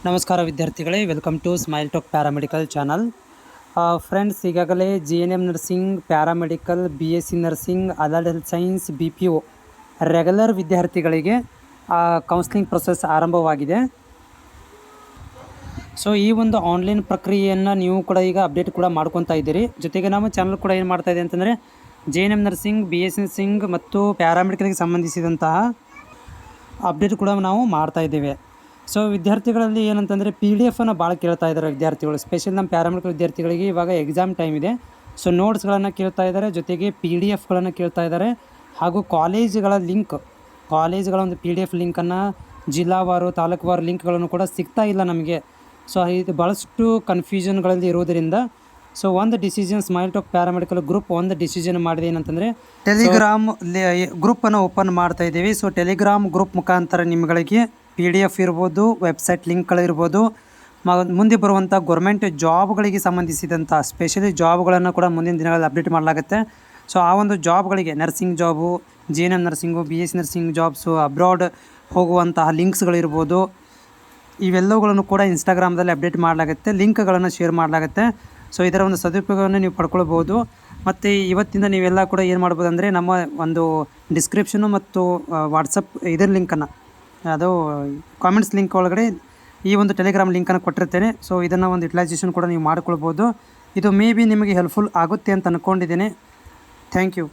ನಮಸ್ಕಾರ ವಿದ್ಯಾರ್ಥಿಗಳೇ, welcome to smile talk paramedical channel. Friends, ಈಗಾಗಲೇ GNM nursing, paramedical, BSc nursing, allied health science, BPO regular ವಿದ್ಯಾರ್ಥಿಗಳಿಗೆ counselling process ಆರಂಭವಾಗಿದೆ. So ಈ ಒಂದು ಆನ್ಲೈನ್ ಪ್ರಕ್ರಿಯೆಯನ್ನು ನೀವು ಕೂಡ ಈಗ ಅಪ್ಡೇಟ್ ಕೂಡ ಮಾಡ್ಕೊತಾ ಇದ್ದೀರಿ. ಜೊತೆಗೆ ನಮ್ಮ ಚಾನಲ್ ಕೂಡ ಏನು ಮಾಡ್ತಾ ಇದೆ ಅಂತಂದರೆ GNM ನರ್ಸಿಂಗ್, BSc ನರ್ಸಿಂಗ್ ಮತ್ತು ಪ್ಯಾರಾಮೆಡಿಕಲ್ಗೆ ಸಂಬಂಧಿಸಿದಂತಹ ಅಪ್ಡೇಟ್ ಕೂಡ ನಾವು ಮಾಡ್ತಾ ಇದ್ದೇವೆ. ಸೊ ವಿದ್ಯಾರ್ಥಿಗಳಲ್ಲಿ ಏನಂತಂದರೆ PDF ಭಾಳ ಕೇಳ್ತಾ ಇದ್ದಾರೆ ವಿದ್ಯಾರ್ಥಿಗಳು. ಸ್ಪೆಷಲ್ ನಮ್ಮ ಪ್ಯಾರಾಮೆಡಿಕಲ್ ವಿದ್ಯಾರ್ಥಿಗಳಿಗೆ ಇವಾಗ ಎಕ್ಸಾಮ್ ಟೈಮ್ ಇದೆ. ಸೊ ನೋಟ್ಸ್ಗಳನ್ನು ಕೇಳ್ತಾ ಇದ್ದಾರೆ, ಜೊತೆಗೆ PDFಗಳನ್ನು ಕೇಳ್ತಾ ಇದ್ದಾರೆ. ಹಾಗೂ ಕಾಲೇಜುಗಳ ಒಂದು PDF ಲಿಂಕನ್ನು ಜಿಲ್ಲಾವಾರು, ತಾಲೂಕುವಾರು ಲಿಂಕ್ಗಳನ್ನು ಕೂಡ ಸಿಗ್ತಾ ಇಲ್ಲ ನಮಗೆ. ಸೊ ಇದು ಭಾಳಷ್ಟು ಕನ್ಫ್ಯೂಷನ್ಗಳಲ್ಲಿ ಇರೋದರಿಂದ ಸೊ ಒಂದು decision smile talk paramedical group ಒಂದು ಡಿಸಿಷನ್ ಮಾಡಿದೆ. ಏನಂತಂದರೆ ಟೆಲಿಗ್ರಾಮ್ ಗ್ರೂಪನ್ನು ಓಪನ್ ಮಾಡ್ತಾ ಇದ್ದೀವಿ. ಸೊ ಟೆಲಿಗ್ರಾಮ್ ಗ್ರೂಪ್ ಮುಖಾಂತರ ನಿಮಗೆ PDF ಇರ್ಬೋದು, ವೆಬ್ಸೈಟ್ ಲಿಂಕ್ಗಳಿರ್ಬೋದು, ಮುಂದೆ ಬರುವಂಥ ಗೌರ್ಮೆಂಟ್ ಜಾಬ್ಗಳಿಗೆ ಸಂಬಂಧಿಸಿದಂಥ ಸ್ಪೆಷಲಿ ಜಾಬ್ಗಳನ್ನು ಕೂಡ ಮುಂದಿನ ದಿನಗಳಲ್ಲಿ ಅಪ್ಡೇಟ್ ಮಾಡಲಾಗುತ್ತೆ. ಸೊ ಆ ಒಂದು ಜಾಬ್ಗಳಿಗೆ nursing job, GNM nursing, BSc nursing jobs, abroad ಹೋಗುವಂತಹ ಲಿಂಕ್ಸ್ಗಳಿರ್ಬೋದು, ಇವೆಲ್ಲವುಗಳನ್ನು ಕೂಡ ಇನ್ಸ್ಟಾಗ್ರಾಮ್ದಲ್ಲಿ ಅಪ್ಡೇಟ್ ಮಾಡಲಾಗುತ್ತೆ, ಲಿಂಕ್ಗಳನ್ನು ಶೇರ್ ಮಾಡಲಾಗುತ್ತೆ. ಸೊ ಇದರ ಒಂದು ಸದುಪಯೋಗವನ್ನು ನೀವು ಪಡ್ಕೊಳ್ಬೋದು. ಮತ್ತು ಇವತ್ತಿಂದ ನೀವೆಲ್ಲ ಕೂಡ ಏನು ಮಾಡ್ಬೋದು ಅಂದರೆ ನಮ್ಮ ಒಂದು ಡಿಸ್ಕ್ರಿಪ್ಷನು ಮತ್ತು ವಾಟ್ಸಪ್ ಇದರ ಲಿಂಕನ್ನು, ಅದು ಕಾಮೆಂಟ್ಸ್ ಲಿಂಕ್ ಒಳಗಡೆ ಈ ಒಂದು ಟೆಲಿಗ್ರಾಮ್ ಲಿಂಕನ್ನು ಕೊಟ್ಟಿರ್ತೇನೆ. ಸೊ ಇದನ್ನು ಒಂದು ಯುಟಿಲೈಸೇಷನ್ ಕೂಡ ನೀವು ಮಾಡ್ಕೊಳ್ಬೋದು. ಇದು ಮೇ ಬಿ ನಿಮಗೆ ಹೆಲ್ಪ್ಫುಲ್ ಆಗುತ್ತೆ ಅಂತ ಅಂದ್ಕೊಂಡಿದ್ದೇನೆ. Thank you.